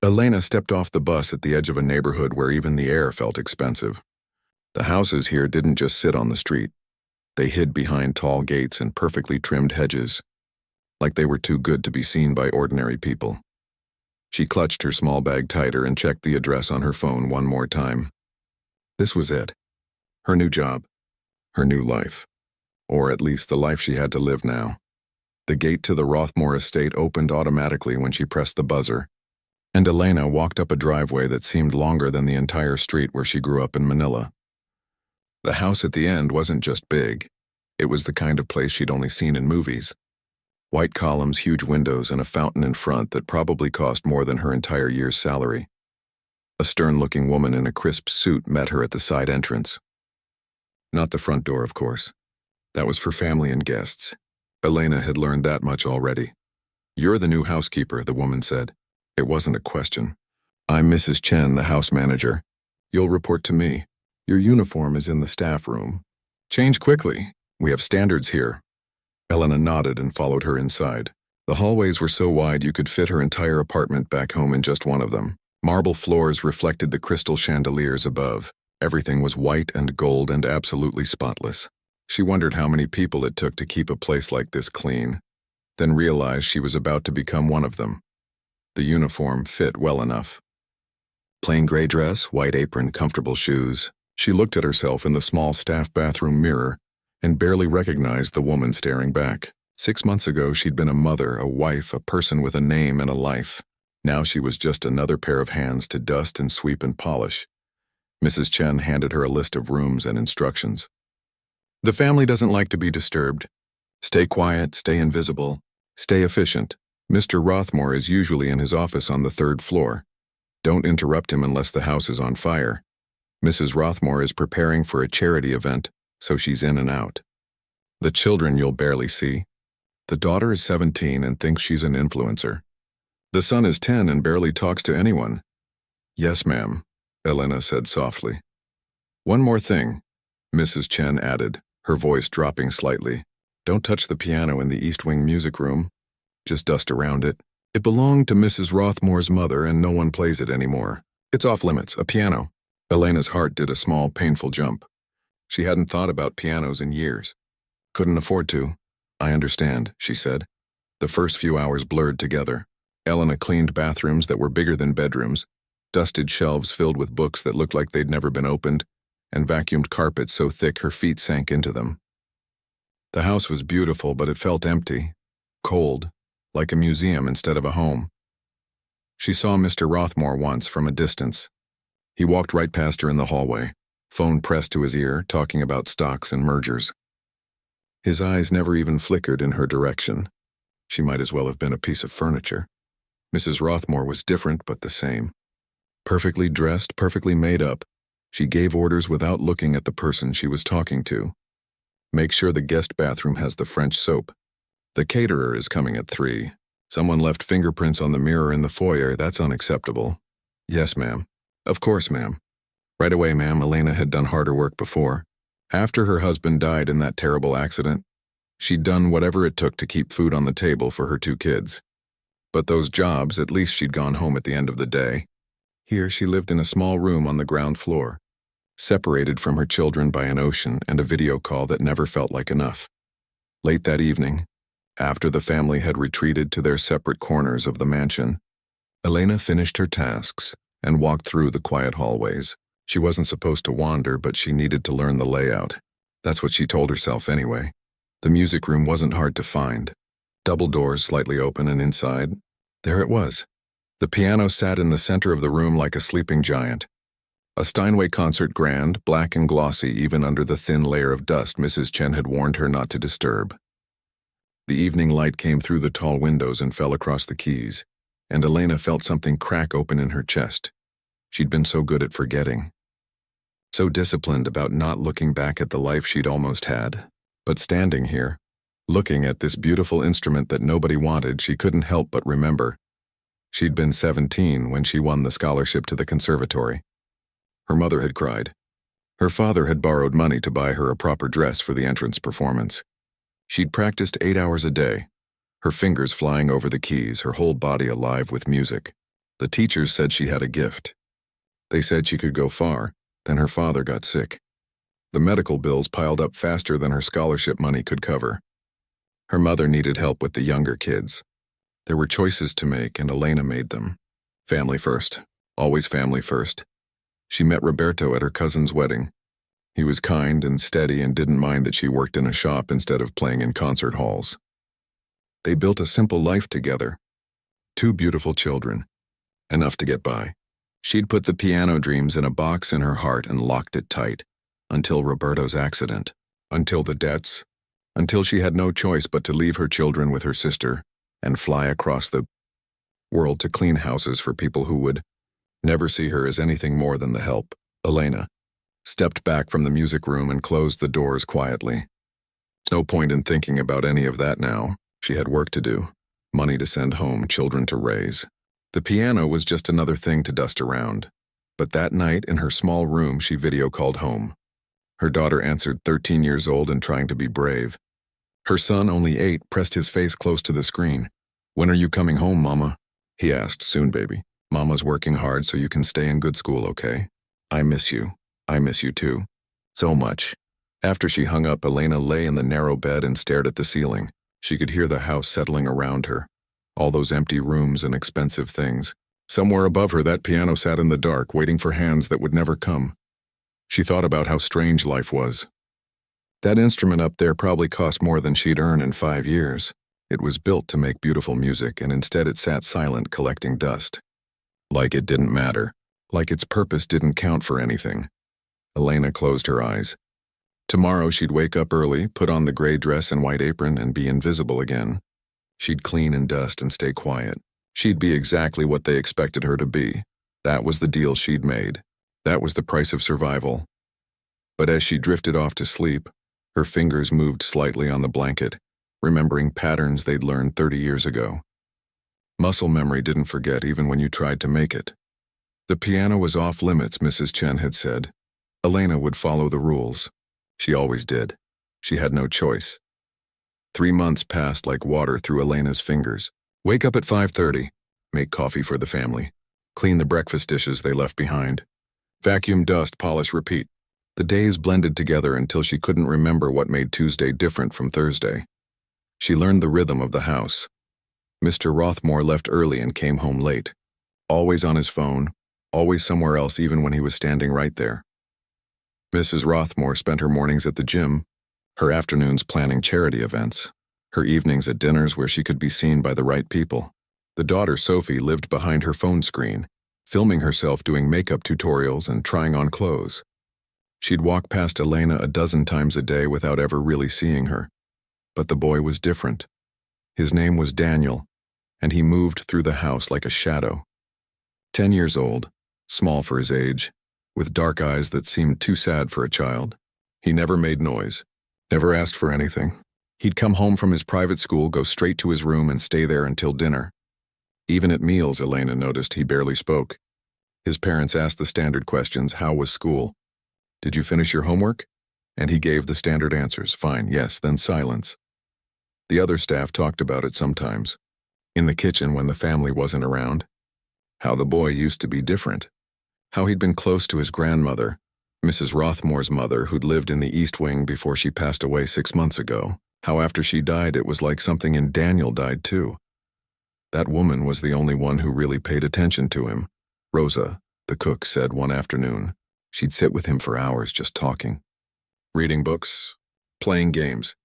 Elena stepped off the bus at the edge of a neighborhood where even the air felt expensive. The houses here didn't just sit on the street. They hid behind tall gates and perfectly trimmed hedges, like they were too good to be seen by ordinary people. She clutched her small bag tighter and checked the address on her phone one more time. This was it. Her new job. Her new life. Or at least the life she had to live now. The gate to the Rothmore estate opened automatically when she pressed the buzzer, and Elena walked up a driveway that seemed longer than the entire street where she grew up in Manila. The house at the end wasn't just big. It was the kind of place she'd only seen in movies. White columns, huge windows, and a fountain in front that probably cost more than her entire year's salary. A stern-looking woman in a crisp suit met her at the side entrance. Not the front door, of course. That was for family and guests. Elena had learned that much already. "You're the new housekeeper," the woman said. It wasn't a question. "I'm Mrs. Chen, the house manager. You'll report to me. Your uniform is in the staff room. Change quickly. We have standards here." Elena nodded and followed her inside. The hallways were so wide you could fit her entire apartment back home in just one of them. Marble floors reflected the crystal chandeliers above. Everything was white and gold and absolutely spotless. She wondered how many people it took to keep a place like this clean, then realized she was about to become one of them. The uniform fit well enough. Plain gray dress, white apron, comfortable shoes. She looked at herself in the small staff bathroom mirror and barely recognized the woman staring back. 6 months ago, she'd been a mother, a wife, a person with a name and a life. Now she was just another pair of hands to dust and sweep and polish. Mrs. Chen handed her a list of rooms and instructions. "The family doesn't like to be disturbed. Stay quiet, stay invisible, stay efficient. Mr. Rothmore is usually in his office on the 3rd floor. Don't interrupt him unless the house is on fire. Mrs. Rothmore is preparing for a charity event, so she's in and out. The children you'll barely see. The daughter is 17 and thinks she's an influencer. The son is 10 and barely talks to anyone." "Yes, ma'am," Elena said softly. "One more thing," Mrs. Chen added, her voice dropping slightly. "Don't touch the piano in the East Wing music room. Just dust around it. It belonged to Mrs. Rothmore's mother and no one plays it anymore. It's off limits, a piano." Elena's heart did a small, painful jump. She hadn't thought about pianos in years. "Couldn't afford to." "I understand," she said. The first few hours blurred together. Elena cleaned bathrooms that were bigger than bedrooms, dusted shelves filled with books that looked like they'd never been opened, and vacuumed carpets so thick her feet sank into them. The house was beautiful, but it felt empty, cold, like a museum instead of a home. She saw Mr. Rothmore once from a distance. He walked right past her in the hallway, phone pressed to his ear, talking about stocks and mergers. His eyes never even flickered in her direction. She might as well have been a piece of furniture. Mrs. Rothmore was different but the same. Perfectly dressed, perfectly made up, she gave orders without looking at the person she was talking to. "Make sure the guest bathroom has the French soap. The caterer is coming at 3. Someone left fingerprints on the mirror in the foyer. That's unacceptable." "Yes, ma'am." "Of course, ma'am." Right away, ma'am. Elena had done harder work before. After her husband died in that terrible accident, she'd done whatever it took to keep food on the table for her 2 kids. But those jobs, at least she'd gone home at the end of the day. Here she lived in a small room on the ground floor, separated from her children by an ocean and a video call that never felt like enough. Late that evening, after the family had retreated to their separate corners of the mansion, Elena finished her tasks and walked through the quiet hallways. She wasn't supposed to wander, but she needed to learn the layout. That's what she told herself anyway. The music room wasn't hard to find. Double doors slightly open, and inside, there it was. The piano sat in the center of the room like a sleeping giant. A Steinway concert grand, black and glossy even under the thin layer of dust Mrs. Chen had warned her not to disturb. The evening light came through the tall windows and fell across the keys, and Elena felt something crack open in her chest. She'd been so good at forgetting. So disciplined about not looking back at the life she'd almost had. But standing here, looking at this beautiful instrument that nobody wanted, she couldn't help but remember. She'd been 17 when she won the scholarship to the conservatory. Her mother had cried. Her father had borrowed money to buy her a proper dress for the entrance performance. She'd practiced 8 hours a day, her fingers flying over the keys, her whole body alive with music. The teachers said she had a gift. They said she could go far, then her father got sick. The medical bills piled up faster than her scholarship money could cover. Her mother needed help with the younger kids. There were choices to make, and Elena made them. Family first. Always family first. She met Roberto at her cousin's wedding. He was kind and steady and didn't mind that she worked in a shop instead of playing in concert halls. They built a simple life together. 2 beautiful children. Enough to get by. She'd put the piano dreams in a box in her heart and locked it tight. Until Roberto's accident. Until the debts. Until she had no choice but to leave her children with her sister and fly across the world to clean houses for people who would never see her as anything more than the help. Elena stepped back from the music room and closed the doors quietly. No point in thinking about any of that now. She had work to do, money to send home, children to raise. The piano was just another thing to dust around. But that night in her small room, she video called home. Her daughter answered, 13 years old and trying to be brave. Her son, only 8, pressed his face close to the screen. "When are you coming home, Mama?" he asked. "Soon, baby. Mama's working hard so you can stay in good school, okay? I miss you. I miss you too. So much." After she hung up, Elena lay in the narrow bed and stared at the ceiling. She could hear the house settling around her. All those empty rooms and expensive things. Somewhere above her, that piano sat in the dark, waiting for hands that would never come. She thought about how strange life was. That instrument up there probably cost more than she'd earn in 5 years. It was built to make beautiful music, and instead it sat silent, collecting dust. Like it didn't matter. Like its purpose didn't count for anything. Elena closed her eyes. Tomorrow she'd wake up early, put on the gray dress and white apron, and be invisible again. She'd clean and dust and stay quiet. She'd be exactly what they expected her to be. That was the deal she'd made. That was the price of survival. But as she drifted off to sleep, her fingers moved slightly on the blanket, remembering patterns they'd learned 30 years ago. Muscle memory didn't forget even when you tried to make it. The piano was off limits, Mrs. Chen had said. Elena would follow the rules. She always did. She had no choice. 3 months passed like water through Elena's fingers. Wake up at 5:30, make coffee for the family, clean the breakfast dishes they left behind, vacuum, dust, polish, repeat. The days blended together until she couldn't remember what made Tuesday different from Thursday. She learned the rhythm of the house. Mr. Rothmore left early and came home late. Always on his phone, always somewhere else even when he was standing right there. Mrs. Rothmore spent her mornings at the gym, her afternoons planning charity events, her evenings at dinners where she could be seen by the right people. The daughter, Sophie, lived behind her phone screen, filming herself doing makeup tutorials and trying on clothes. She'd walk past Elena a dozen times a day without ever really seeing her. But the boy was different. His name was Daniel, and he moved through the house like a shadow. 10 years old, small for his age, with dark eyes that seemed too sad for a child. He never made noise, never asked for anything. He'd come home from his private school, go straight to his room and stay there until dinner. Even at meals, Elena noticed he barely spoke. His parents asked the standard questions, how was school? Did you finish your homework? And he gave the standard answers, fine, yes, then silence. The other staff talked about it sometimes, in the kitchen when the family wasn't around. How the boy used to be different. How he'd been close to his grandmother, Mrs. Rothmore's mother, who'd lived in the East Wing before she passed away 6 months ago. How after she died, it was like something in Daniel died too. That woman was the only one who really paid attention to him. Rosa, the cook, said one afternoon. She'd sit with him for hours just talking. Reading books, playing games.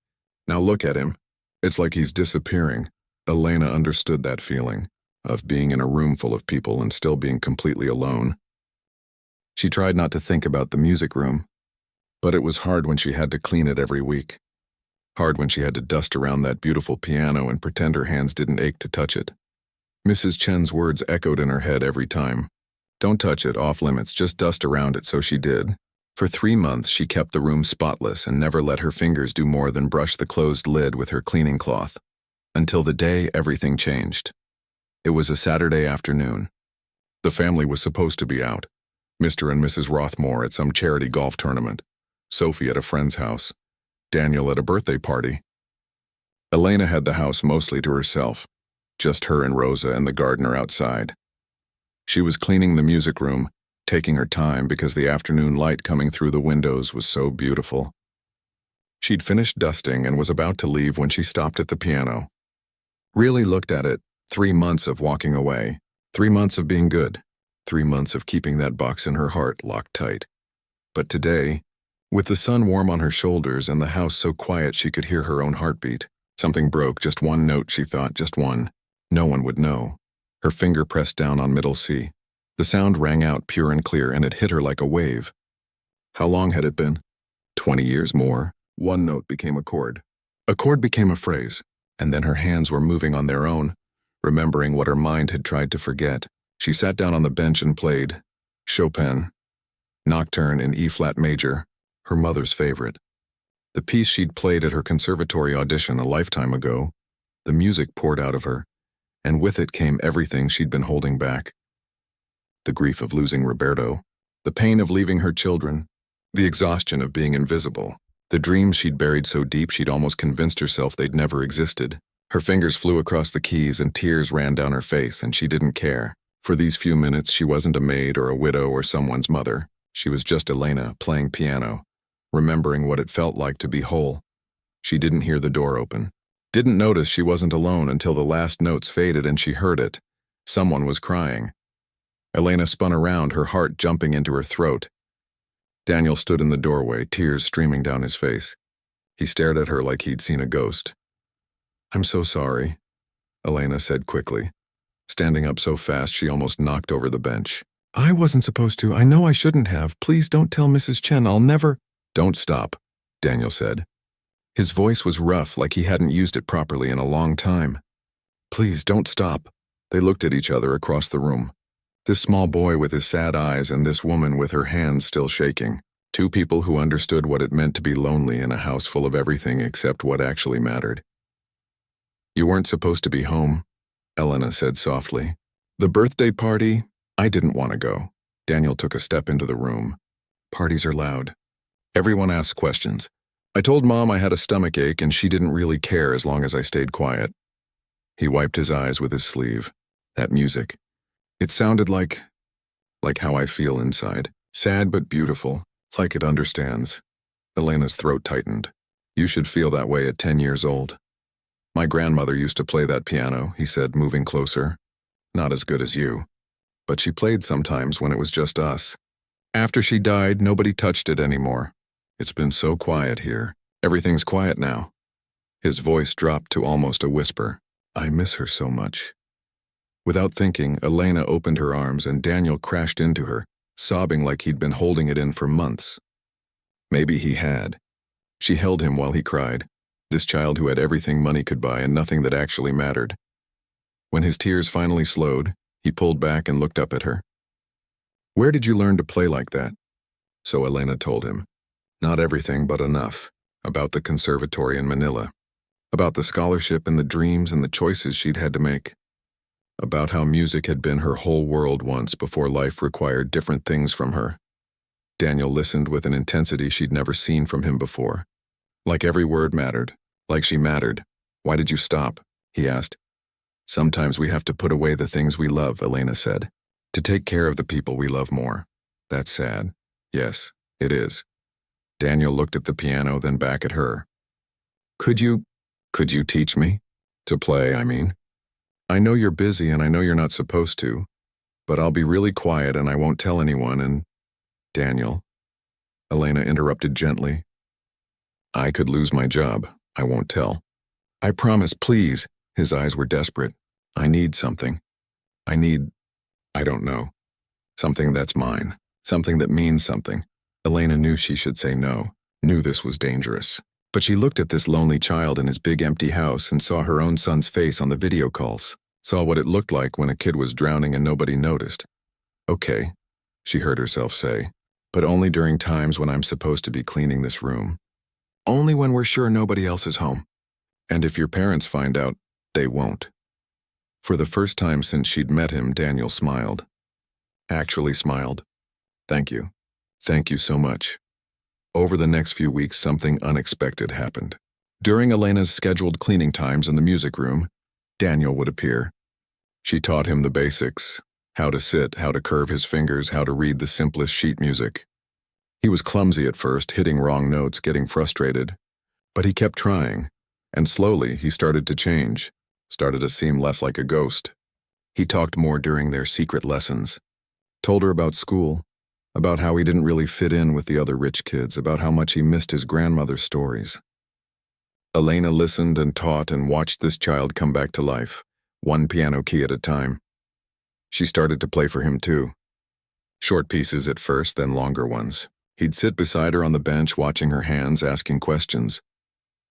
Now look at him. It's like he's disappearing. Elena understood that feeling, of being in a room full of people and still being completely alone. She tried not to think about the music room, but it was hard when she had to clean it every week. Hard when she had to dust around that beautiful piano and pretend her hands didn't ache to touch it. Mrs. Chen's words echoed in her head every time. Don't touch it, off limits, just dust around it, so she did. For 3 months she kept the room spotless and never let her fingers do more than brush the closed lid with her cleaning cloth. Until the day everything changed. It was a Saturday afternoon. The family was supposed to be out. Mr. and Mrs. Rothmore at some charity golf tournament. Sophie at a friend's house. Daniel at a birthday party. Elena had the house mostly to herself, just her and Rosa and the gardener outside. She was cleaning the music room, taking her time because the afternoon light coming through the windows was so beautiful. She'd finished dusting and was about to leave when she stopped at the piano. Really looked at it, 3 months of walking away, 3 months of being good, 3 months of keeping that box in her heart locked tight. But today, with the sun warm on her shoulders and the house so quiet she could hear her own heartbeat, something broke, just one note, she thought, just one. No one would know. Her finger pressed down on middle C. The sound rang out pure and clear, and it hit her like a wave. How long had it been? 20 years more. One note became a chord. A chord became a phrase, and then her hands were moving on their own, remembering what her mind had tried to forget. She sat down on the bench and played Chopin, Nocturne in E-flat major, her mother's favorite. The piece she'd played at her conservatory audition a lifetime ago. The music poured out of her, and with it came everything she'd been holding back. The grief of losing Roberto, the pain of leaving her children, the exhaustion of being invisible, the dreams she'd buried so deep she'd almost convinced herself they'd never existed. Her fingers flew across the keys and tears ran down her face, and she didn't care. For these few minutes, she wasn't a maid or a widow or someone's mother. She was just Elena playing piano, remembering what it felt like to be whole. She didn't hear the door open. Didn't notice she wasn't alone until the last notes faded and she heard it. Someone was crying. Elena spun around, her heart jumping into her throat. Daniel stood in the doorway, tears streaming down his face. He stared at her like he'd seen a ghost. "I'm so sorry," Elena said quickly, standing up so fast she almost knocked over the bench. "I wasn't supposed to. I know I shouldn't have. Please don't tell Mrs. Chen. I'll never—" "Don't stop," Daniel said. His voice was rough, like he hadn't used it properly in a long time. "Please, don't stop." They looked at each other across the room. This small boy with his sad eyes and this woman with her hands still shaking. Two people who understood what it meant to be lonely in a house full of everything except what actually mattered. "You weren't supposed to be home," Elena said softly. "The birthday party, I didn't want to go." Daniel took a step into the room. "Parties are loud. Everyone asks questions. I told Mom I had a stomach ache and she didn't really care as long as I stayed quiet." He wiped his eyes with his sleeve. That music. It sounded like how I feel inside. Sad but beautiful, like it understands. Elena's throat tightened. "You should feel that way at 10 years old. My grandmother used to play that piano," he said, moving closer. "Not as good as you. But she played sometimes when it was just us. After she died, nobody touched it anymore. It's been so quiet here. Everything's quiet now." His voice dropped to almost a whisper. "I miss her so much." Without thinking, Elena opened her arms and Daniel crashed into her, sobbing like he'd been holding it in for months. Maybe he had. She held him while he cried. This child who had everything money could buy and nothing that actually mattered. When his tears finally slowed, he pulled back and looked up at her. "Where did you learn to play like that?" So Elena told him. Not everything, but enough. About the conservatory in Manila. About the scholarship and the dreams and the choices she'd had to make. About how music had been her whole world once before life required different things from her. Daniel listened with an intensity she'd never seen from him before. Like every word mattered. Like she mattered. "Why did you stop?" he asked. "Sometimes we have to put away the things we love," Elena said. "To take care of the people we love more. That's sad. Yes, it is." Daniel looked at the piano, then back at her. Could you teach me? To play, I mean. I know you're busy and I know you're not supposed to, but I'll be really quiet and I won't tell anyone and—" "Daniel," Elena interrupted gently. "I could lose my job. I won't tell. I promise, please." His eyes were desperate. "I need something. I don't know. Something that's mine. Something that means something." Elena knew she should say no, knew this was dangerous. But she looked at this lonely child in his big empty house and saw her own son's face on the video calls, saw what it looked like when a kid was drowning and nobody noticed. "Okay," she heard herself say, "but only during times when I'm supposed to be cleaning this room. Only when we're sure nobody else is home. And if your parents find out, they won't." For the first time since she'd met him, Daniel smiled. Actually smiled. "Thank you. Thank you so much." Over the next few weeks, something unexpected happened. During Elena's scheduled cleaning times in the music room, Daniel would appear. She taught him the basics. How to sit, how to curve his fingers, how to read the simplest sheet music. He was clumsy at first, hitting wrong notes, getting frustrated. But he kept trying, and slowly he started to change, started to seem less like a ghost. He talked more during their secret lessons. Told her about school, about how he didn't really fit in with the other rich kids, about how much he missed his grandmother's stories. Elena listened and taught and watched this child come back to life, one piano key at a time. She started to play for him too. Short pieces at first, then longer ones. He'd sit beside her on the bench watching her hands, asking questions.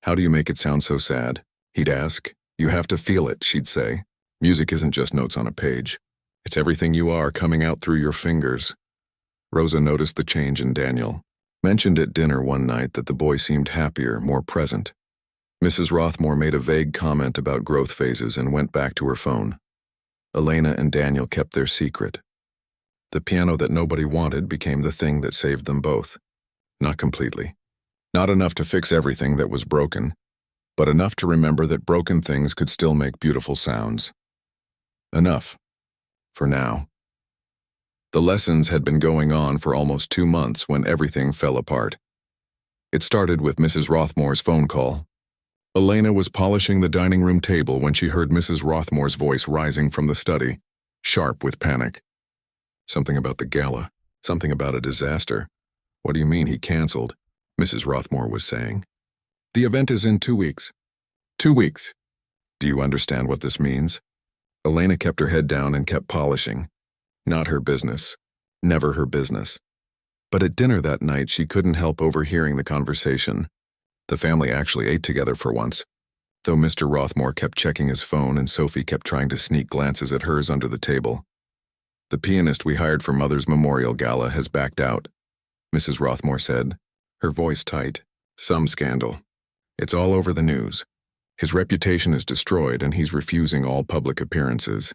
"How do you make it sound so sad?" he'd ask. "You have to feel it," she'd say. "Music isn't just notes on a page. It's everything you are coming out through your fingers." Rosa noticed the change in Daniel. Mentioned at dinner one night that the boy seemed happier, more present. Mrs. Rothmore made a vague comment about growth phases and went back to her phone. Elena and Daniel kept their secret. The piano that nobody wanted became the thing that saved them both. Not completely. Not enough to fix everything that was broken, but enough to remember that broken things could still make beautiful sounds. Enough. For now. The lessons had been going on for almost 2 months when everything fell apart. It started with Mrs. Rothmore's phone call. Elena was polishing the dining room table when she heard Mrs. Rothmore's voice rising from the study, sharp with panic. Something about the gala. Something about a disaster. "What do you mean he canceled?" Mrs. Rothmore was saying. "The event is in 2 weeks." 2 weeks. "Do you understand what this means?" Elena kept her head down and kept polishing. Not her business. Never her business. But at dinner that night, she couldn't help overhearing the conversation. The family actually ate together for once, though Mr. Rothmore kept checking his phone and Sophie kept trying to sneak glances at hers under the table. "The pianist we hired for Mother's Memorial Gala has backed out," Mrs. Rothmore said, her voice tight. "Some scandal. It's all over the news. His reputation is destroyed and he's refusing all public appearances."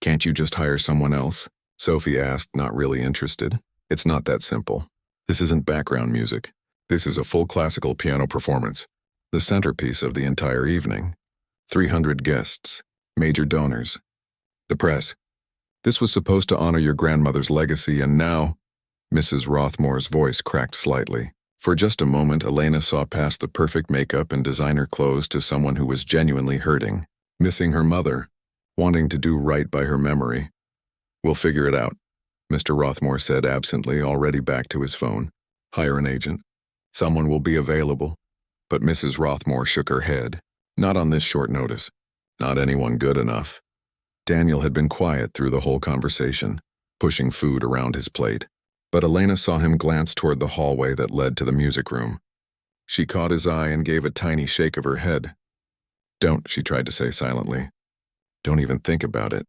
"Can't you just hire someone else?" Sophie asked, not really interested. "It's not that simple. This isn't background music. This is a full classical piano performance, the centerpiece of the entire evening. 300 guests, major donors, the press. This was supposed to honor your grandmother's legacy, and now—" Mrs. Rothmore's voice cracked slightly. For just a moment, Elena saw past the perfect makeup and designer clothes to someone who was genuinely hurting, missing her mother, wanting to do right by her memory. "We'll figure it out," Mr. Rothmore said absently, already back to his phone. "Hire an agent. Someone will be available." But Mrs. Rothmore shook her head. Not on this short notice. Not anyone good enough. Daniel had been quiet through the whole conversation, pushing food around his plate. But Elena saw him glance toward the hallway that led to the music room. She caught his eye and gave a tiny shake of her head. "Don't," she tried to say silently. "Don't even think about it."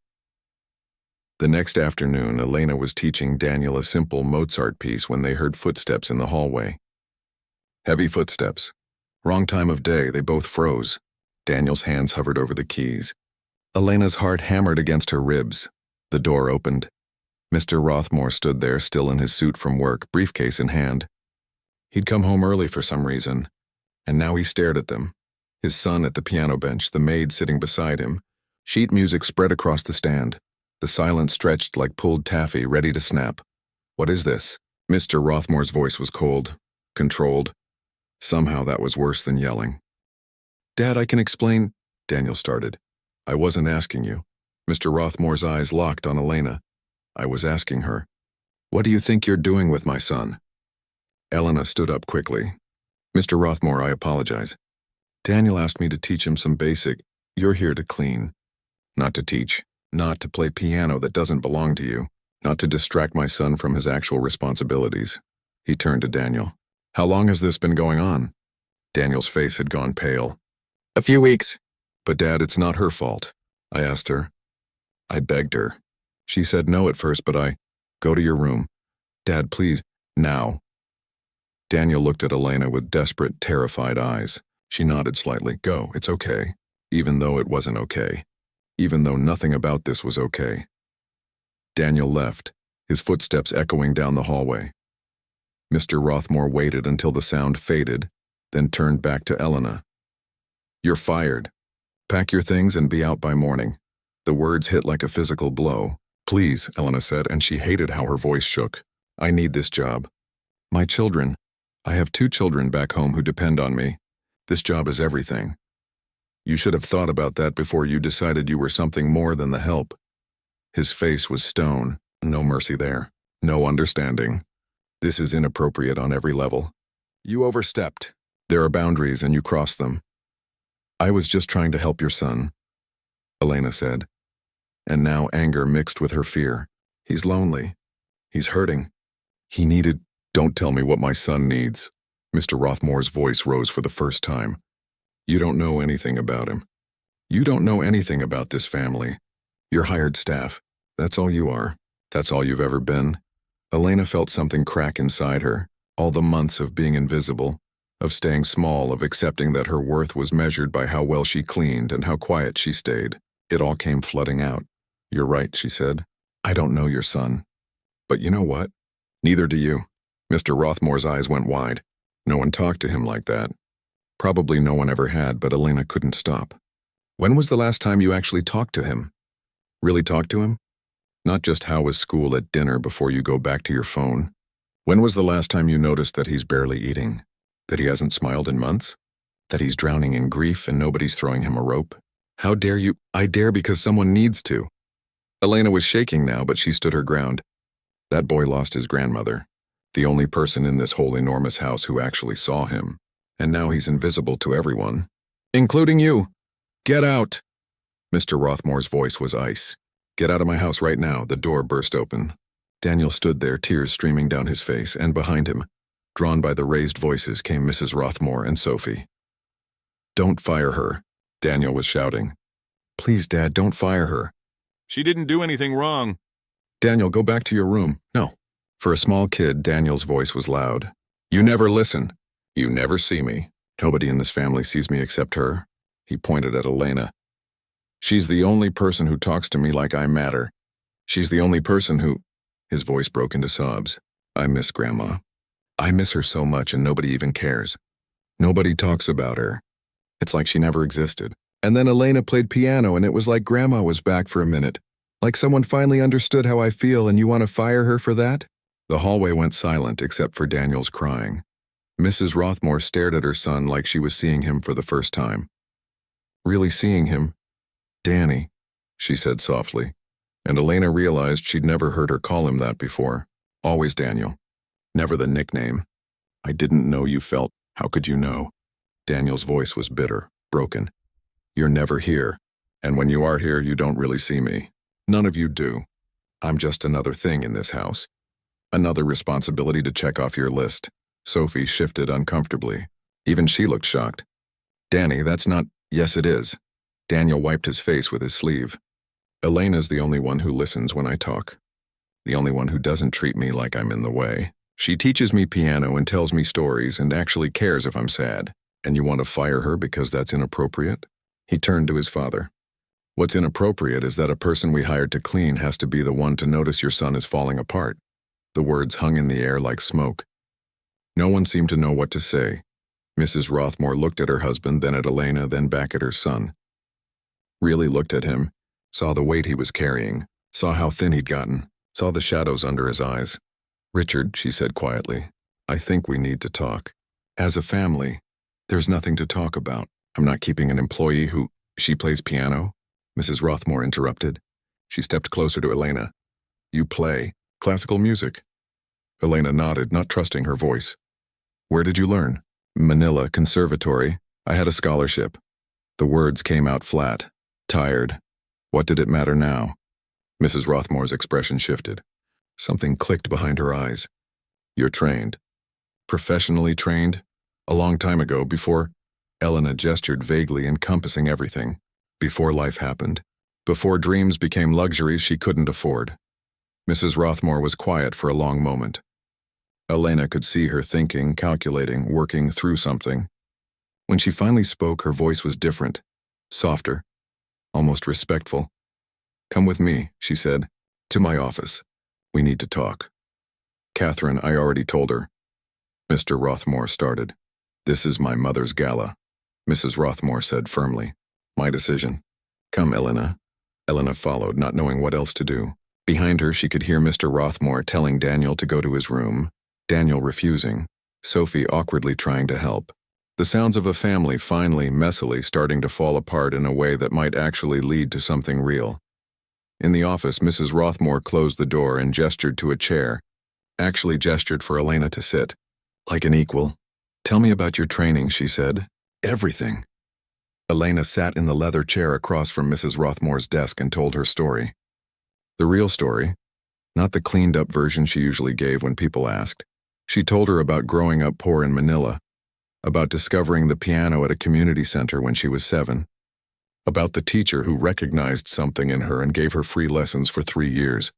The next afternoon, Elena was teaching Daniel a simple Mozart piece when they heard footsteps in the hallway. Heavy footsteps. Wrong time of day, they both froze. Daniel's hands hovered over the keys. Elena's heart hammered against her ribs. The door opened. Mr. Rothmore stood there, still in his suit from work, briefcase in hand. He'd come home early for some reason, and now he stared at them. His son at the piano bench, the maid sitting beside him. Sheet music spread across the stand. The silence stretched like pulled taffy, ready to snap. "What is this?" Mr. Rothmore's voice was cold, controlled. Somehow that was worse than yelling. "Dad, I can explain," Daniel started. "I wasn't asking you." Mr. Rothmore's eyes locked on Elena. "I was asking her. What do you think you're doing with my son?" Elena stood up quickly. "Mr. Rothmore, I apologize. Daniel asked me to teach him some basic. You're here to clean. Not to teach. Not to play piano that doesn't belong to you. Not to distract my son from his actual responsibilities." He turned to Daniel. "How long has this been going on?" Daniel's face had gone pale. "A few weeks." "But Dad, it's not her fault. I asked her. I begged her. She said no at first, but go to your room. Dad, please, now." Daniel looked at Elena with desperate, terrified eyes. She nodded slightly. "Go, it's okay." Even though it wasn't okay. Even though nothing about this was okay. Daniel left, his footsteps echoing down the hallway. Mr. Rothmore waited until the sound faded, then turned back to Elena. "You're fired. Pack your things and be out by morning." The words hit like a physical blow. Please, Elena said, and she hated how her voice shook. I need this job. My children. I have 2 children back home who depend on me. This job is everything. You should have thought about that before you decided you were something more than the help. His face was stone. No mercy there. No understanding. This is inappropriate on every level. You overstepped. There are boundaries and you crossed them. I was just trying to help your son, Elena said. And now anger mixed with her fear. He's lonely. He's hurting. He needed. Don't tell me what my son needs. Mr. Rothmore's voice rose for the first time. You don't know anything about him. You don't know anything about this family. You're hired staff. That's all you are. That's all you've ever been. Elena felt something crack inside her. All the months of being invisible, of staying small, of accepting that her worth was measured by how well she cleaned and how quiet she stayed. It all came flooding out. You're right, she said. I don't know your son. But you know what? Neither do you. Mr. Rothmore's eyes went wide. No one talked to him like that. Probably no one ever had, but Elena couldn't stop. When was the last time you actually talked to him? Really talked to him? Not just how was school at dinner before you go back to your phone. When was the last time you noticed that he's barely eating? That he hasn't smiled in months? That he's drowning in grief and nobody's throwing him a rope? How dare you? I dare because someone needs to. Elena was shaking now, but she stood her ground. That boy lost his grandmother, the only person in this whole enormous house who actually saw him. And now he's invisible to everyone, including you. Get out! Mr. Rothmore's voice was ice. Get out of my house right now. The door burst open. Daniel stood there, tears streaming down his face, and behind him, drawn by the raised voices, came Mrs. Rothmore and Sophie. Don't fire her, Daniel was shouting. Please, Dad, don't fire her. She didn't do anything wrong. Daniel, go back to your room. No. For a small kid, Daniel's voice was loud. You never listen. You never see me. Nobody in this family sees me except her. He pointed at Elena. She's the only person who talks to me like I matter. She's the only person who... His voice broke into sobs. I miss Grandma. I miss her so much and nobody even cares. Nobody talks about her. It's like she never existed. And then Elena played piano and it was like Grandma was back for a minute. Like someone finally understood how I feel and you want to fire her for that? The hallway went silent except for Daniel's crying. Mrs. Rothmore stared at her son like she was seeing him for the first time. Really seeing him? Danny, she said softly, and Elena realized she'd never heard her call him that before. Always Daniel. Never the nickname. I didn't know you felt. How could you know? Daniel's voice was bitter, broken. You're never here, and when you are here, you don't really see me. None of you do. I'm just another thing in this house. Another responsibility to check off your list. Sophie shifted uncomfortably. Even she looked shocked. Danny, that's not... Yes, it is. Daniel wiped his face with his sleeve. Elena's the only one who listens when I talk. The only one who doesn't treat me like I'm in the way. She teaches me piano and tells me stories and actually cares if I'm sad. And you want to fire her because that's inappropriate? He turned to his father. What's inappropriate is that a person we hired to clean has to be the one to notice your son is falling apart. The words hung in the air like smoke. No one seemed to know what to say. Mrs. Rothmore looked at her husband, then at Elena, then back at her son. Really looked at him, saw the weight he was carrying, saw how thin he'd gotten, saw the shadows under his eyes. Richard, she said quietly, I think we need to talk. As a family, there's nothing to talk about. I'm not keeping an employee who... She plays piano? Mrs. Rothmore interrupted. She stepped closer to Elena. You play classical music? Elena nodded, not trusting her voice. Where did you learn? Manila Conservatory. I had a scholarship. The words came out flat, tired. What did it matter now? Mrs. Rothmore's expression shifted. Something clicked behind her eyes. You're trained. Professionally trained? A long time ago, before... Elena gestured vaguely, encompassing everything. Before life happened. Before dreams became luxuries she couldn't afford. Mrs. Rothmore was quiet for a long moment. Elena could see her thinking, calculating, working through something. When she finally spoke, her voice was different, softer, almost respectful. Come with me, she said, to my office. We need to talk. Catherine, I already told her. Mr. Rothmore started. This is my mother's gala, Mrs. Rothmore said firmly. My decision. Come, Elena. Elena followed, not knowing what else to do. Behind her, she could hear Mr. Rothmore telling Daniel to go to his room, Daniel refusing, Sophie awkwardly trying to help. The sounds of a family finally, messily starting to fall apart in a way that might actually lead to something real. In the office, Mrs. Rothmore closed the door and gestured to a chair, actually gestured for Elena to sit. Like an equal. Tell me about your training, she said. Everything. Elena sat in the leather chair across from Mrs. Rothmore's desk and told her story. The real story, not the cleaned-up version she usually gave when people asked. She told her about growing up poor in Manila, about discovering the piano at a community center when she was 7, about the teacher who recognized something in her and gave her free lessons for 3 years,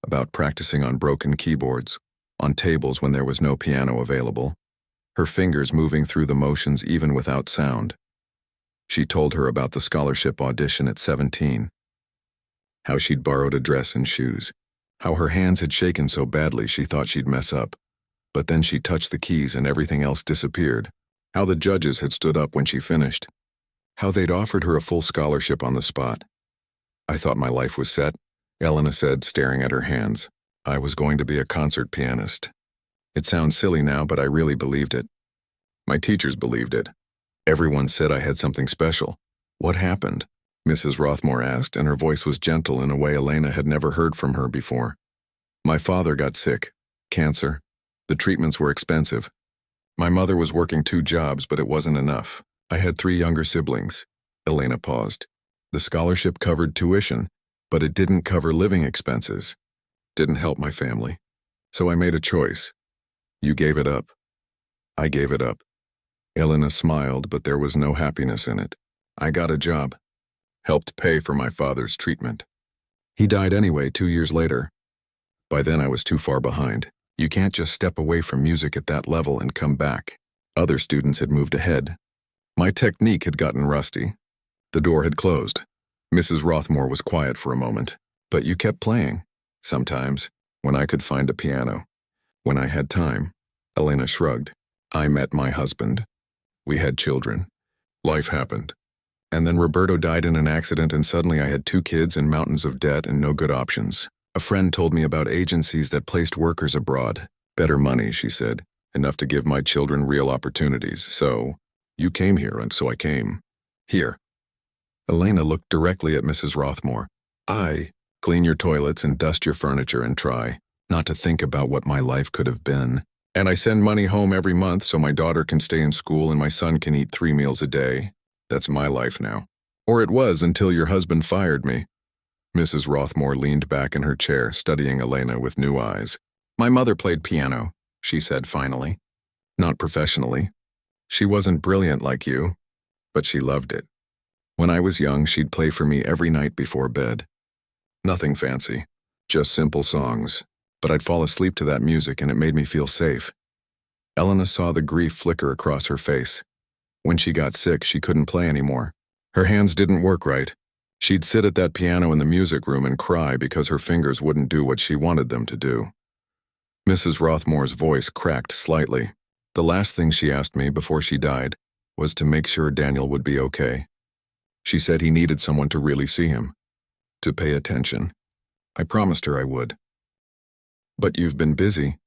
about practicing on broken keyboards, on tables when there was no piano available, her fingers moving through the motions even without sound. She told her about the scholarship audition at 17, how she'd borrowed a dress and shoes, how her hands had shaken so badly she thought she'd mess up, but then she touched the keys and everything else disappeared, how the judges had stood up when she finished, how they'd offered her a full scholarship on the spot. I thought my life was set, Elena said, staring at her hands. I was going to be a concert pianist. It sounds silly now, but I really believed it. My teachers believed it. Everyone said I had something special. What happened? Mrs. Rothmore asked, and her voice was gentle in a way Elena had never heard from her before. My father got sick. Cancer. The treatments were expensive. My mother was working 2 jobs, but it wasn't enough. I had 3 younger siblings. Elena paused. The scholarship covered tuition, but it didn't cover living expenses. Didn't help my family. So I made a choice. You gave it up. I gave it up. Elena smiled, but there was no happiness in it. I got a job. Helped pay for my father's treatment. He died anyway 2 years later. By then I was too far behind. You can't just step away from music at that level and come back. Other students had moved ahead. My technique had gotten rusty. The door had closed. Mrs. Rothmore was quiet for a moment. But you kept playing. Sometimes, when I could find a piano. When I had time. Elena shrugged. I met my husband. We had children. Life happened. And then Roberto died in an accident, and suddenly I had 2 kids and mountains of debt and no good options. A friend told me about agencies that placed workers abroad. Better money, she said. Enough to give my children real opportunities. So, you came here, and so I came. Here. Elena looked directly at Mrs. Rothmore. I clean your toilets and dust your furniture and try not to think about what my life could have been. And I send money home every month so my daughter can stay in school and my son can eat 3 meals a day. That's my life now. Or it was until your husband fired me. Mrs. Rothmore leaned back in her chair, studying Elena with new eyes. My mother played piano, she said finally. Not professionally. She wasn't brilliant like you, but she loved it. When I was young, she'd play for me every night before bed. Nothing fancy, just simple songs, but I'd fall asleep to that music and it made me feel safe. Elena saw the grief flicker across her face. When she got sick, she couldn't play anymore. Her hands didn't work right. She'd sit at that piano in the music room and cry because her fingers wouldn't do what she wanted them to do. Mrs. Rothmore's voice cracked slightly. The last thing she asked me before she died was to make sure Daniel would be okay. She said he needed someone to really see him, to pay attention. I promised her I would. But you've been busy,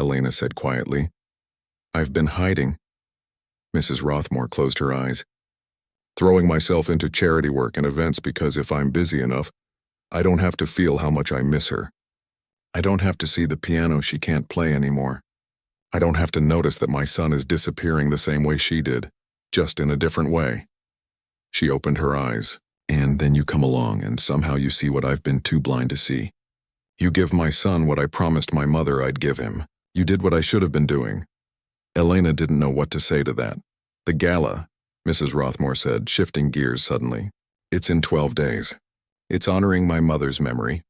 Elena said quietly. I've been hiding. Mrs. Rothmore closed her eyes. Throwing myself into charity work and events because if I'm busy enough, I don't have to feel how much I miss her. I don't have to see the piano she can't play anymore. I don't have to notice that my son is disappearing the same way she did, just in a different way. She opened her eyes, and then you come along and somehow you see what I've been too blind to see. You give my son what I promised my mother I'd give him. You did what I should have been doing. Elena didn't know what to say to that. The gala, Mrs. Rothmore said, shifting gears suddenly. It's in 12 days. It's honoring my mother's memory,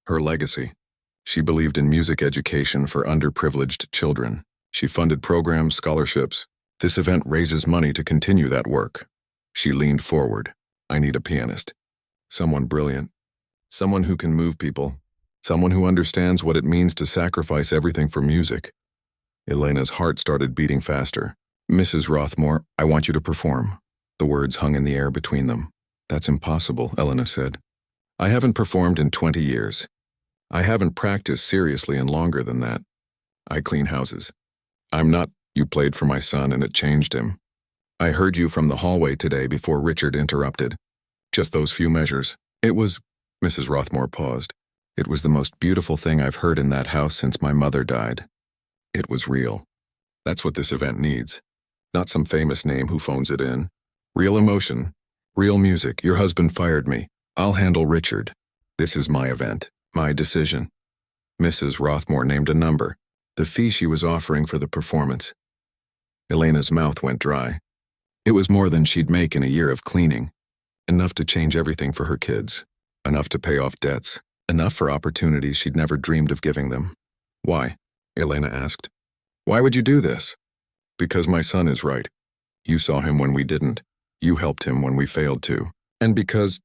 her legacy. She believed in music education for underprivileged children. She funded programs, scholarships. This event raises money to continue that work. She leaned forward. I need a pianist. Someone brilliant. Someone who can move people. Someone who understands what it means to sacrifice everything for music. Elena's heart started beating faster. Mrs. Rothmore, I want you to perform. The words hung in the air between them. That's impossible, Elena said. I haven't performed in 20 years. I haven't practiced seriously in longer than that. I clean houses. I'm not, you played for my son and it changed him. I heard you from the hallway today before Richard interrupted. Just those few measures. It was, Mrs. Rothmore paused. It was the most beautiful thing I've heard in that house since my mother died. It was real. That's what this event needs. Not some famous name who phones it in. Real emotion. Real music. Your husband fired me. I'll handle Richard. This is my event. My decision. Mrs. Rothmore named a number. The fee she was offering for the performance. Elena's mouth went dry. It was more than she'd make in a year of cleaning. Enough to change everything for her kids. Enough to pay off debts. Enough for opportunities she'd never dreamed of giving them. Why? Elena asked. Why would you do this? Because my son is right. You saw him when we didn't. You helped him when we failed to. And because,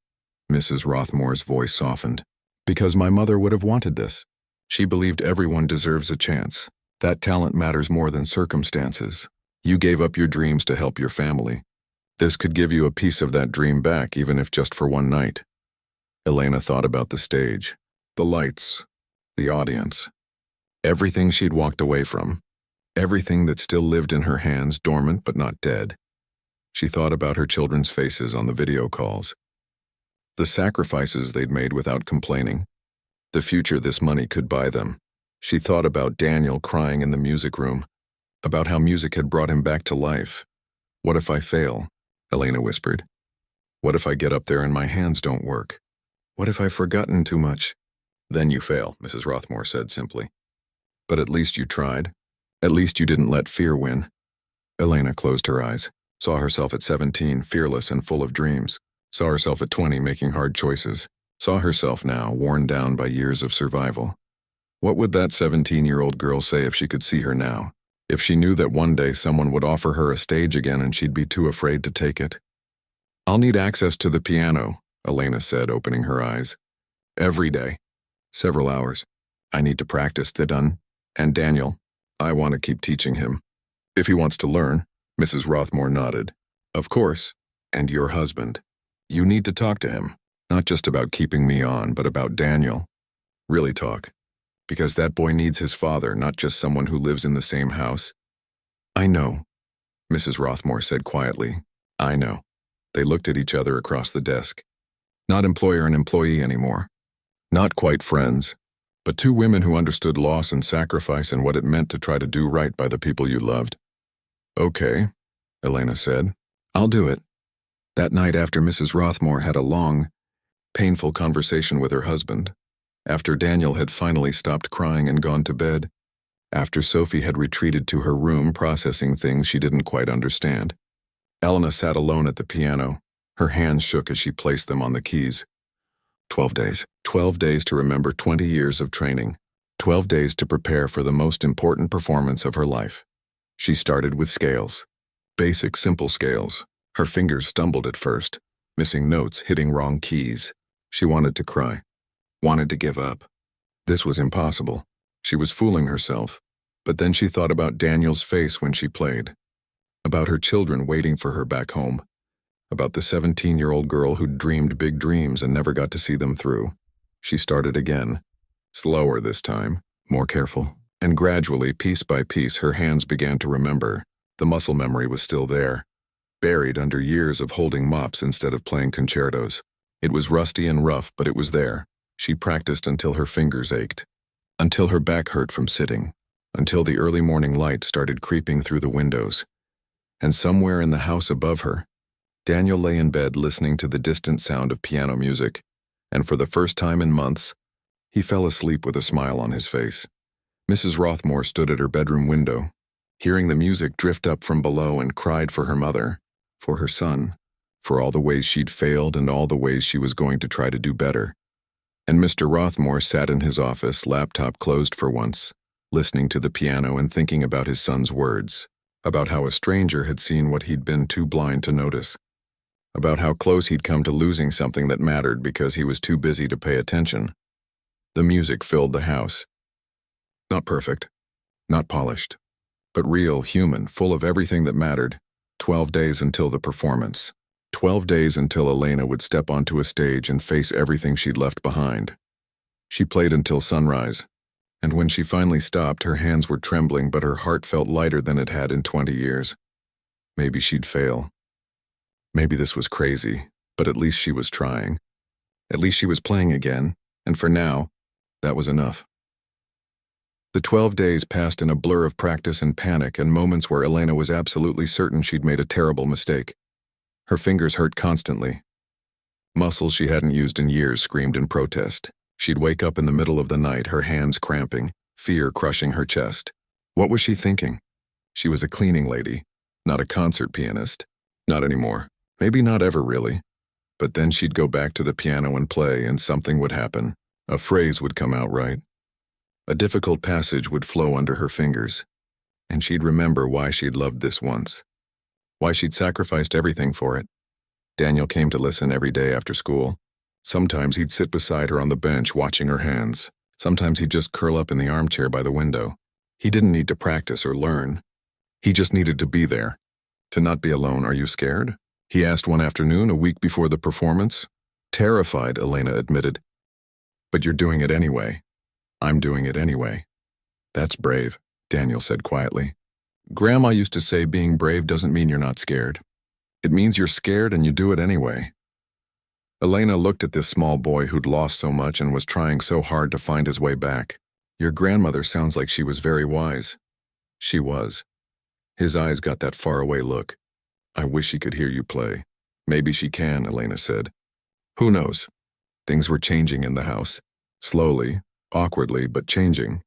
Mrs. Rothmore's voice softened, because my mother would have wanted this. She believed everyone deserves a chance. That talent matters more than circumstances. You gave up your dreams to help your family. This could give you a piece of that dream back, even if just for one night. Elena thought about the stage, the lights, the audience. Everything she'd walked away from. Everything that still lived in her hands, dormant but not dead. She thought about her children's faces on the video calls. The sacrifices they'd made without complaining. The future this money could buy them. She thought about Daniel crying in the music room. About how music had brought him back to life. What if I fail? Elena whispered. What if I get up there and my hands don't work? What if I've forgotten too much? Then you fail, Mrs. Rothmore said simply. But at least you tried. At least you didn't let fear win. Elena closed her eyes, saw herself at 17, fearless and full of dreams. Saw herself at 20, making hard choices. Saw herself now, worn down by years of survival. What would that 17-year-old girl say if she could see her now? If she knew that one day someone would offer her a stage again and she'd be too afraid to take it? I'll need access to the piano, Elena said, opening her eyes. Every day. Several hours. I need to practice the done. And Daniel, I want to keep teaching him. If he wants to learn, Mrs. Rothmore nodded. Of course. And your husband. You need to talk to him. Not just about keeping me on, but about Daniel. Really talk. Because that boy needs his father, not just someone who lives in the same house. I know, Mrs. Rothmore said quietly. I know. They looked at each other across the desk. Not employer and employee anymore. Not quite friends, but two women who understood loss and sacrifice and what it meant to try to do right by the people you loved. Okay, Elena said. I'll do it. That night after Mrs. Rothmore had a long, painful conversation with her husband, after Daniel had finally stopped crying and gone to bed, after Sophie had retreated to her room processing things she didn't quite understand, Elena sat alone at the piano. Her hands shook as she placed them on the keys. 12 days. 12 days to remember 20 years of training. 12 days to prepare for the most important performance of her life. She started with scales. Basic, simple scales. Her fingers stumbled at first, missing notes, hitting wrong keys. She wanted to cry. Wanted to give up. This was impossible. She was fooling herself. But then she thought about Daniel's face when she played. About her children waiting for her back home. About the 17-year-old girl who'd dreamed big dreams and never got to see them through. She started again. Slower this time, more careful. And gradually, piece by piece, her hands began to remember. The muscle memory was still there, buried under years of holding mops instead of playing concertos. It was rusty and rough, but it was there. She practiced until her fingers ached, until her back hurt from sitting, until the early morning light started creeping through the windows. And somewhere in the house above her, Daniel lay in bed listening to the distant sound of piano music, and for the first time in months, he fell asleep with a smile on his face. Mrs. Rothmore stood at her bedroom window, hearing the music drift up from below, and cried for her mother, for her son, for all the ways she'd failed and all the ways she was going to try to do better. And Mr. Rothmore sat in his office, laptop closed for once, listening to the piano and thinking about his son's words, about how a stranger had seen what he'd been too blind to notice, about how close he'd come to losing something that mattered because he was too busy to pay attention. The music filled the house. Not perfect, not polished, but real, human, full of everything that mattered. 12 days until the performance. 12 days until Elena would step onto a stage and face everything she'd left behind. She played until sunrise, and when she finally stopped, her hands were trembling, but her heart felt lighter than it had in 20 years. Maybe she'd fail. Maybe this was crazy, but at least she was trying. At least she was playing again, and for now, that was enough. The 12 days passed in a blur of practice and panic and moments where Elena was absolutely certain she'd made a terrible mistake. Her fingers hurt constantly. Muscles she hadn't used in years screamed in protest. She'd wake up in the middle of the night, her hands cramping, fear crushing her chest. What was she thinking? She was a cleaning lady, not a concert pianist. Not anymore. Maybe not ever really. But then she'd go back to the piano and play, and something would happen. A phrase would come out right. A difficult passage would flow under her fingers, and she'd remember why she'd loved this once. Why she'd sacrificed everything for it. Daniel came to listen every day after school. Sometimes he'd sit beside her on the bench watching her hands. Sometimes he'd just curl up in the armchair by the window. He didn't need to practice or learn. He just needed to be there. To not be alone. Are you scared? He asked one afternoon, a week before the performance. Terrified, Elena admitted. But you're doing it anyway. I'm doing it anyway. That's brave, Daniel said quietly. Grandma used to say being brave doesn't mean you're not scared. It means you're scared and you do it anyway. Elena looked at this small boy who'd lost so much and was trying so hard to find his way back. Your grandmother sounds like she was very wise. She was. His eyes got that faraway look. I wish she could hear you play. Maybe she can, Elena said. Who knows? Things were changing in the house. Slowly, awkwardly, but changing.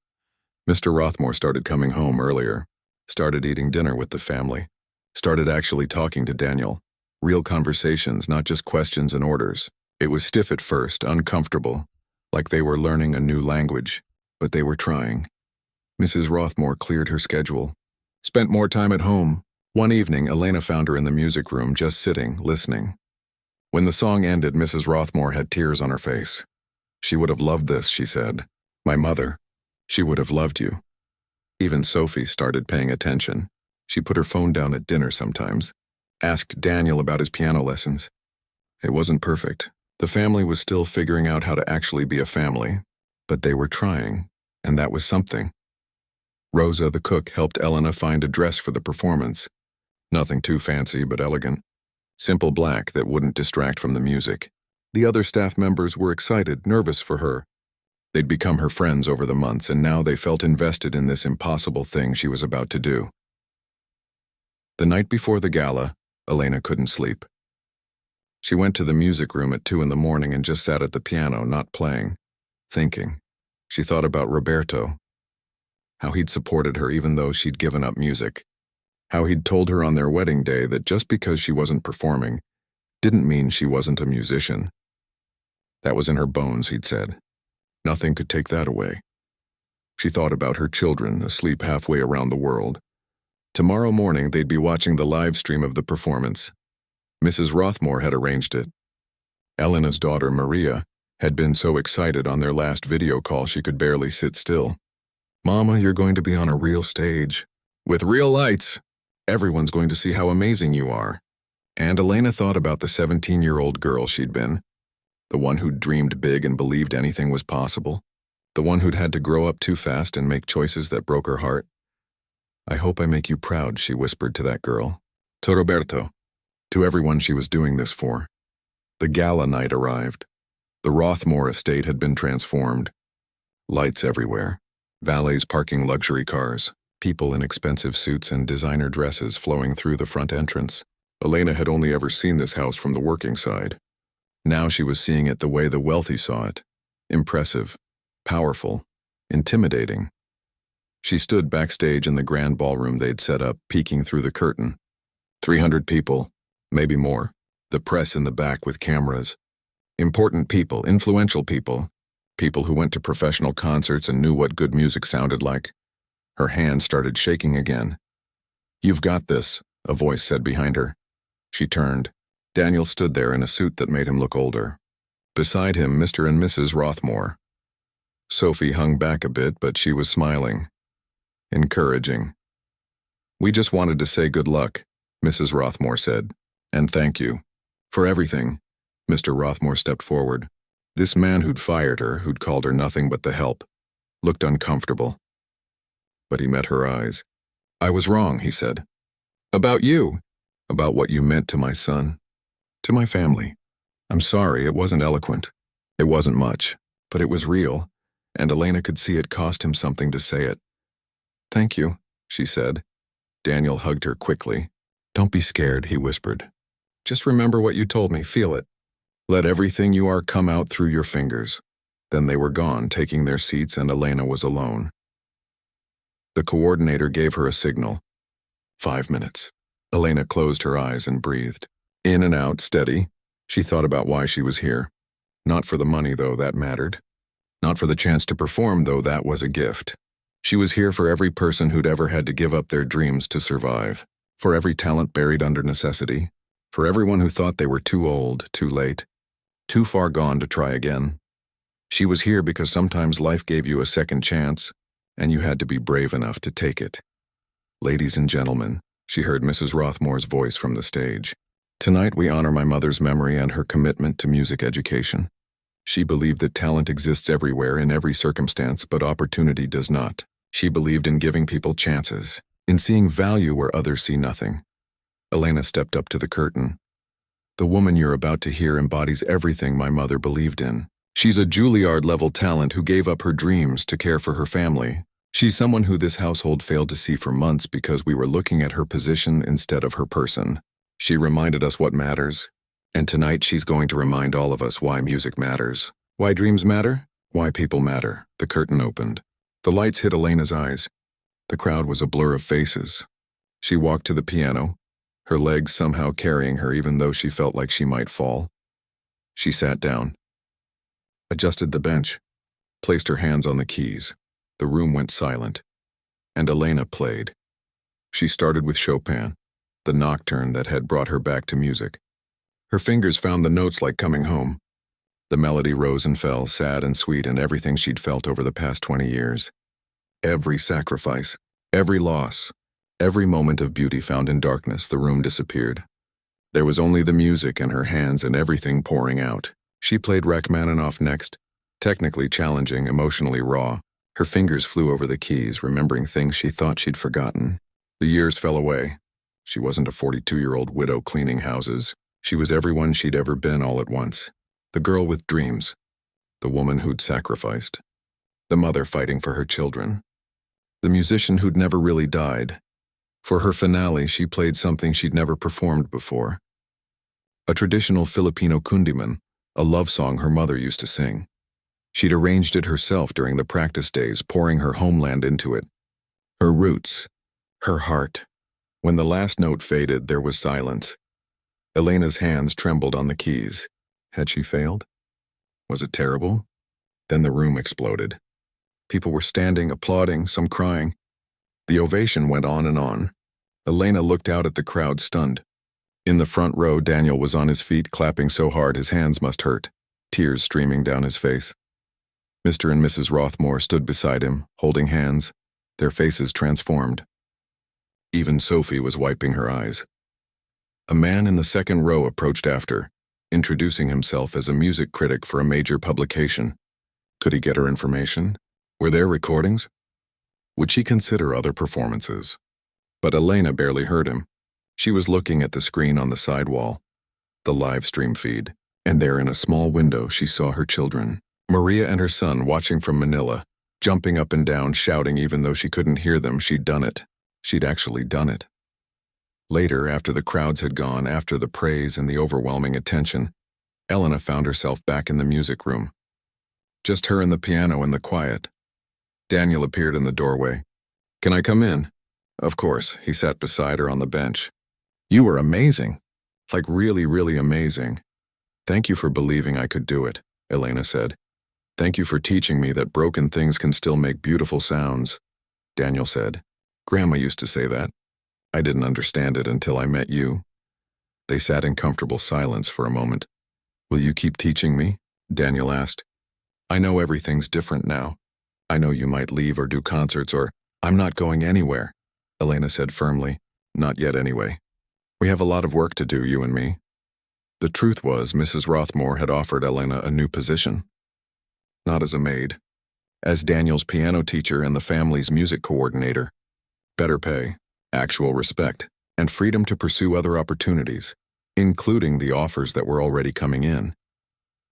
Mr. Rothmore started coming home earlier. Started eating dinner with the family. Started actually talking to Daniel. Real conversations, not just questions and orders. It was stiff at first, uncomfortable, like they were learning a new language, but they were trying. Mrs. Rothmore cleared her schedule. Spent more time at home. One evening, Elena found her in the music room, just sitting, listening. When the song ended, Mrs. Rothmore had tears on her face. She would have loved this, she said. My mother. She would have loved you. Even Sophie started paying attention. She put her phone down at dinner sometimes. Asked Daniel about his piano lessons. It wasn't perfect. The family was still figuring out how to actually be a family. But they were trying, and that was something. Rosa, the cook, helped Elena find a dress for the performance. Nothing too fancy, but elegant. Simple black that wouldn't distract from the music. The other staff members were excited, nervous for her. They'd become her friends over the months, and now they felt invested in this impossible thing she was about to do. The night before the gala, Elena couldn't sleep. She went to the music room at 2 in the morning and just sat at the piano, not playing, thinking. She thought about Roberto, how he'd supported her even though she'd given up music, how he'd told her on their wedding day that just because she wasn't performing didn't mean she wasn't a musician. That was in her bones, he'd said. Nothing could take that away. She thought about her children, asleep halfway around the world. Tomorrow morning they'd be watching the live stream of the performance. Mrs. Rothmore had arranged it. Elena's daughter, Maria, had been so excited on their last video call she could barely sit still. Mama, you're going to be on a real stage. With real lights. Everyone's going to see how amazing you are. And Elena thought about the 17-year-old girl she'd been. The one who'd dreamed big and believed anything was possible. The one who'd had to grow up too fast and make choices that broke her heart. I hope I make you proud, she whispered to that girl. To Roberto. To everyone she was doing this for. The gala night arrived. The Rothmore estate had been transformed. Lights everywhere. Valets parking luxury cars. People in expensive suits and designer dresses flowing through the front entrance. Elena had only ever seen this house from the working side. Now she was seeing it the way the wealthy saw it. Impressive, powerful, intimidating. She stood backstage in the grand ballroom they'd set up, peeking through the curtain. 300 people, maybe more. The press in the back with cameras. Important people, influential people. People who went to professional concerts and knew what good music sounded like. Her hand started shaking again. You've got this, a voice said behind her. She turned. Daniel stood there in a suit that made him look older. Beside him, Mr. and Mrs. Rothmore. Sophie hung back a bit, but she was smiling. Encouraging. We just wanted to say good luck, Mrs. Rothmore said. And thank you. For everything. Mr. Rothmore stepped forward. This man who'd fired her, who'd called her nothing but the help, looked uncomfortable. But he met her eyes. "I was wrong," he said. "About you. About what you meant to my son. To my family. I'm sorry, it wasn't eloquent. It wasn't much, but it was real, and Elena could see it cost him something to say it." "Thank you," she said. Daniel hugged her quickly. "Don't be scared," he whispered. "Just remember what you told me, feel it. Let everything you are come out through your fingers." Then they were gone, taking their seats, and Elena was alone. The coordinator gave her a signal. 5 minutes. Elena closed her eyes and breathed. In and out, steady. She thought about why she was here. Not for the money, though, that mattered. Not for the chance to perform, though that was a gift. She was here for every person who'd ever had to give up their dreams to survive. For every talent buried under necessity. For everyone who thought they were too old, too late, too far gone to try again. She was here because sometimes life gave you a second chance, and you had to be brave enough to take it. "Ladies and gentlemen," she heard Mrs. Rothmore's voice from the stage. "Tonight we honor my mother's memory and her commitment to music education. She believed that talent exists everywhere in every circumstance, but opportunity does not. She believed in giving people chances, in seeing value where others see nothing." Elena stepped up to the curtain. "The woman you're about to hear embodies everything my mother believed in. She's a Juilliard-level talent who gave up her dreams to care for her family. She's someone who this household failed to see for months because we were looking at her position instead of her person. She reminded us what matters, and tonight she's going to remind all of us why music matters. Why dreams matter? Why people matter." The curtain opened. The lights hit Elena's eyes. The crowd was a blur of faces. She walked to the piano, her legs somehow carrying her even though she felt like she might fall. She sat down, adjusted the bench, placed her hands on the keys. The room went silent, and Elena played. She started with Chopin, the nocturne that had brought her back to music. Her fingers found the notes like coming home. The melody rose and fell, sad and sweet, and everything she'd felt over the past 20 years. Every sacrifice, every loss, every moment of beauty found in darkness, the room disappeared. There was only the music and her hands and everything pouring out. She played Rachmaninoff next, technically challenging, emotionally raw. Her fingers flew over the keys, remembering things she thought she'd forgotten. The years fell away. She wasn't a 42-year-old widow cleaning houses. She was everyone she'd ever been all at once. The girl with dreams. The woman who'd sacrificed. The mother fighting for her children. The musician who'd never really died. For her finale, she played something she'd never performed before. A traditional Filipino kundiman, a love song her mother used to sing. She'd arranged it herself during the practice days, pouring her homeland into it. Her roots. Her heart. When the last note faded, there was silence. Elena's hands trembled on the keys. Had she failed? Was it terrible? Then the room exploded. People were standing, applauding, some crying. The ovation went on and on. Elena looked out at the crowd, stunned. In the front row, Daniel was on his feet, clapping so hard his hands must hurt, tears streaming down his face. Mr. and Mrs. Rothmore stood beside him, holding hands, their faces transformed. Even Sophie was wiping her eyes. A man in the second row approached after, introducing himself as a music critic for a major publication. Could he get her information? Were there recordings? Would she consider other performances? But Elena barely heard him. She was looking at the screen on the side wall, the live stream feed, and there in a small window she saw her children, Maria and her son, watching from Manila, jumping up and down, shouting even though she couldn't hear them. She'd done it. She'd actually done it. Later, after the crowds had gone, after the praise and the overwhelming attention, Elena found herself back in the music room. Just her and the piano and the quiet. Daniel appeared in the doorway. "Can I come in?" Of course, he sat beside her on the bench. "You were amazing. Like really, really amazing. Thank you for believing I could do it," Elena said. "Thank you for teaching me that broken things can still make beautiful sounds," Daniel said. "Grandma used to say that. I didn't understand it until I met you." They sat in comfortable silence for a moment. "Will you keep teaching me?" Daniel asked. "I know everything's different now. I know you might leave or do concerts or—" "I'm not going anywhere," Elena said firmly. "Not yet anyway. We have a lot of work to do, you and me." The truth was, Mrs. Rothmore had offered Elena a new position. Not as a maid, as Daniel's piano teacher and the family's music coordinator. Better pay, actual respect, and freedom to pursue other opportunities, including the offers that were already coming in.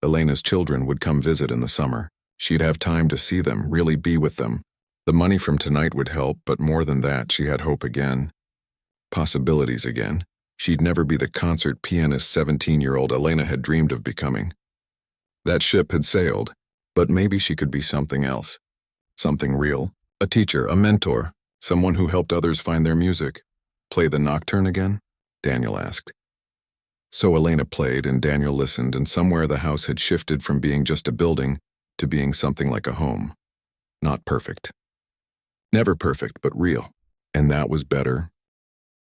Elena's children would come visit in the summer. She'd have time to see them, really be with them. The money from tonight would help, but more than that, she had hope again. Possibilities again. She'd never be the concert pianist 17-year-old Elena had dreamed of becoming. That ship had sailed, but maybe she could be something else. Something real. A teacher, a mentor, someone who helped others find their music. Play the nocturne again? Daniel asked. So Elena played, and Daniel listened, and somewhere the house had shifted from being just a building to being something like a home. Not perfect. Never perfect, but real. And that was better.